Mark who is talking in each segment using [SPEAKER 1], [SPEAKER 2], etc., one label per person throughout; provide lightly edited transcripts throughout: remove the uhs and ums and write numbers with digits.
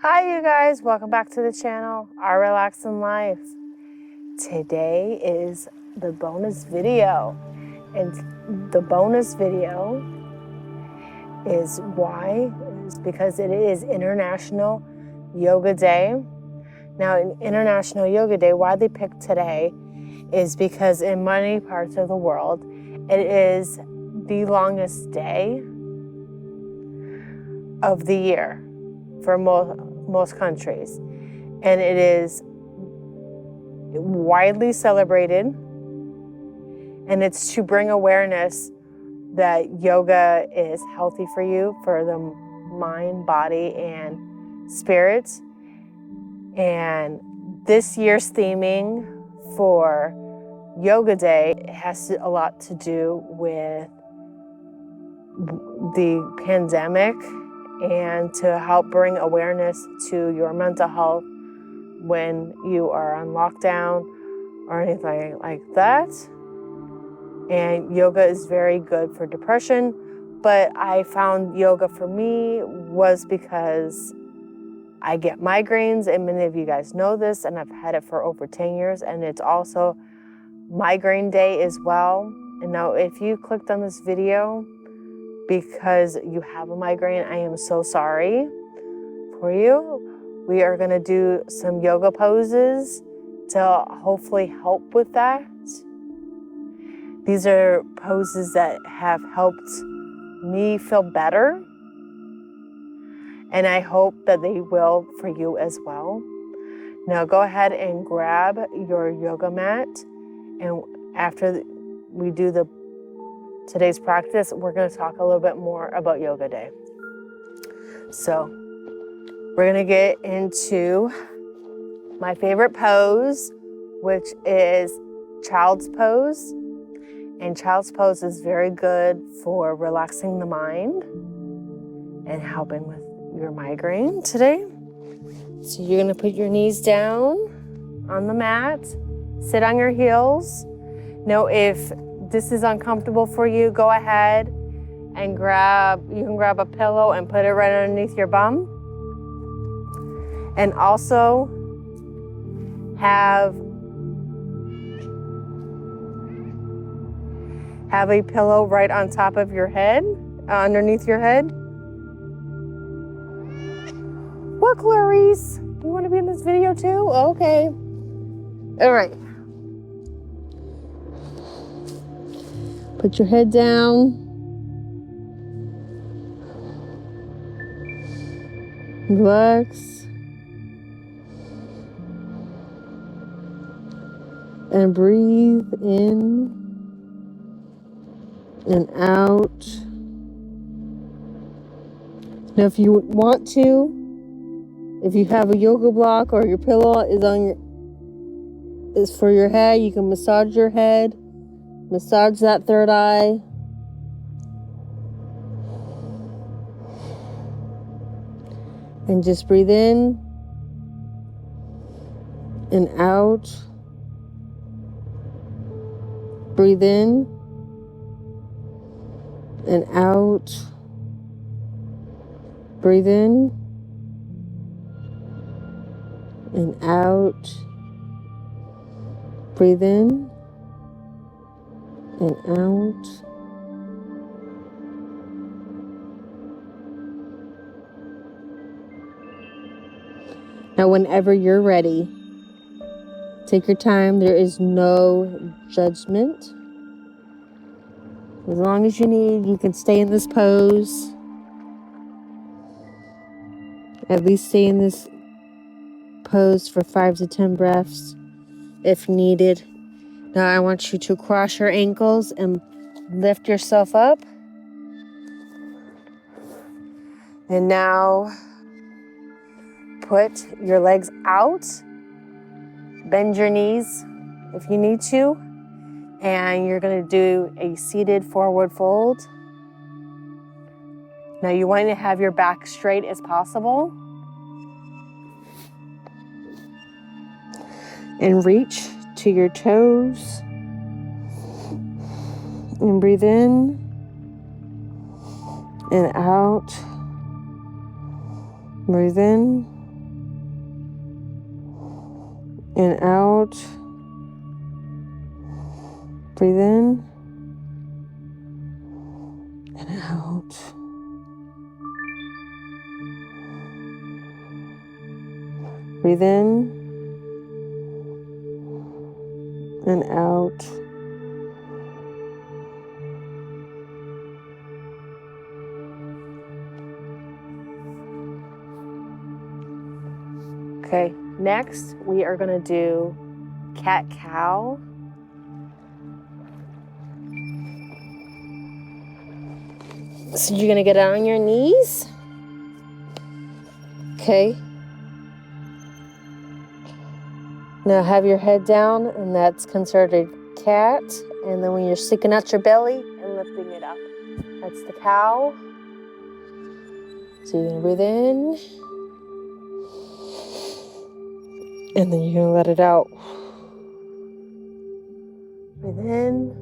[SPEAKER 1] Hi you guys, welcome back to the channel, Our Relaxing Life. Today is the bonus video, and the bonus video is because it is International Yoga Day. Now, in International Yoga Day, why they picked today is because in many parts of the world, it is the longest day of the year for most countries. And it is widely celebrated, and it's to bring awareness that yoga is healthy for you, for the mind, body, and spirit. And this year's theming for Yoga Day has a lot to do with the pandemic and to help bring awareness to your mental health when you are on lockdown or anything like that. And yoga is very good for depression, but I found yoga for me was because I get migraines, and many of you guys know this, and I've had it for over 10 years, and it's also Migraine Day as well. And now if you clicked on this video because you have a migraine, I am so sorry for you. We are gonna do some yoga poses to hopefully help with that. These are poses that have helped me feel better, and I hope that they will for you as well. Now go ahead and grab your yoga mat, and after we do today's practice, we're going to talk a little bit more about Yoga Day. So we're going to get into my favorite pose, which is Child's Pose. And Child's Pose is very good for relaxing the mind and helping with your migraine today. So you're gonna put your knees down on the mat, sit on your heels. Now, if this is uncomfortable for you, go ahead and you can grab a pillow and put it right underneath your bum. And also have a pillow right on top of your head, underneath your head. What, Clarice? You want to be in this video too? Okay. All right. Put your head down. Relax. And breathe in and out. Now, if you want to, if you have a yoga block or your pillow is for your head, you can massage your head, massage that third eye. And just breathe in and out. Breathe in and out. Breathe in and out. Breathe in and out. Now, whenever you're ready, take your time. There is no judgment. As long as you need, you can stay in this pose. At least stay in this pose for 5 to 10 breaths if needed. Now I want you to cross your ankles and lift yourself up. And now put your legs out. Bend your knees if you need to. And you're going to do a seated forward fold. Now you want to have your back straight as possible. And reach to your toes. And breathe in and out. Breathe in
[SPEAKER 2] and out. Breathe in and out. Breathe in and out.
[SPEAKER 1] Okay, next we are going to do cat-cow. So you're going to get on your knees. Okay. Now have your head down, and that's considered cat. And then when you're sticking out your belly and lifting it up, that's the cow. So you're going to breathe in, and then you're going to let it out. Breathe in.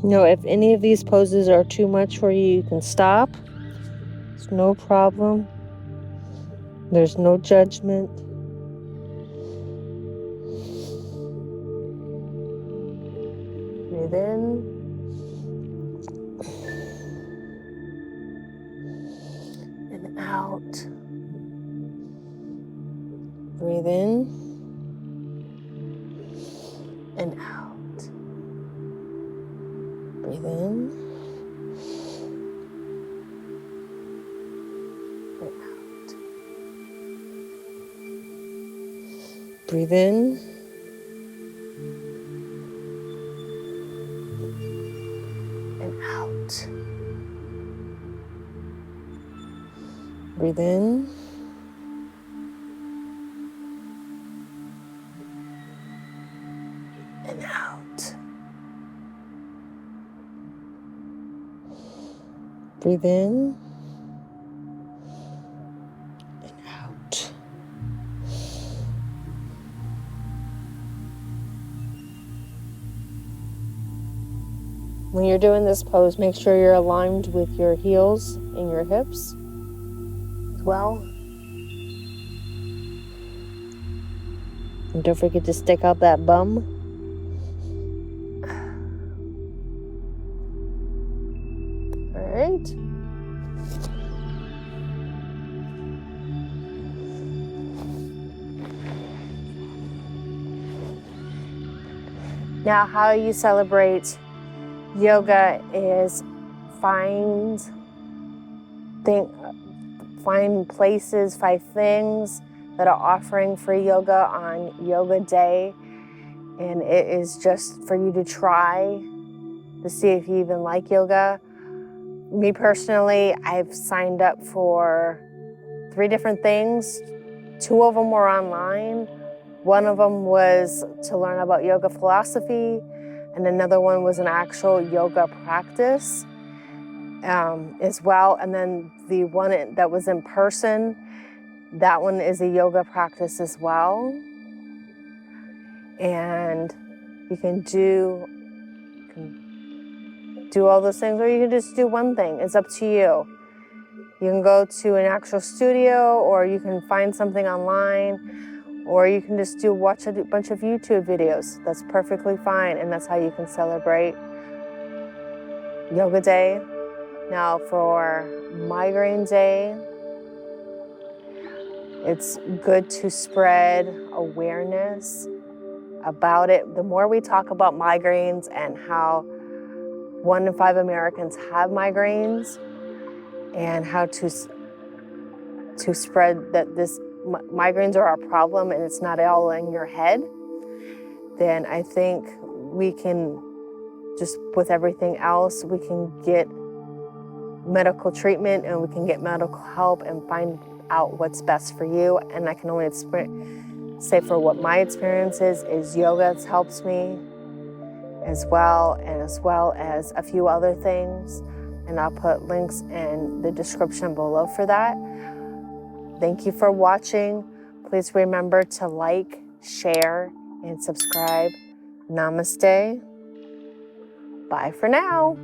[SPEAKER 1] If any of these poses are too much for you, you can stop. It's no problem. There's no judgment. Breathe in. And out. Breathe in. And out. Breathe in. And out. Breathe in. And out. Breathe in. And out. Breathe in. And out. When you're doing this pose, make sure you're aligned with your heels and your hips as well. And don't forget to stick out that bum. All right. Now, how you celebrate yoga is find places, 5 things that are offering free yoga on yoga day. And it is just for you to try to see if you even like yoga. Me personally, I've signed up for 3 different things. 2 of them were online. One of them was to learn about yoga philosophy, and another one was an actual yoga practice as well. And then the one that was in person, that one is a yoga practice as well. And you can do all those things, or you can just do one thing. It's up to you. You can go to an actual studio, or you can find something online, or you can just watch a bunch of YouTube videos. That's perfectly fine, and that's how you can celebrate Yoga Day. Now for Migraine Day, it's good to spread awareness about it. The more we talk about migraines and how 1 in 5 Americans have migraines, and how to spread that this migraines are a problem and it's not all in your head, then I think we can, just with everything else, we can get medical treatment and we can get medical help and find out what's best for you. And I can only say for what my experience is yoga helps me as well as a few other things. And I'll put links in the description below for that. Thank you for watching. Please remember to like, share, and subscribe. Namaste. Bye for now.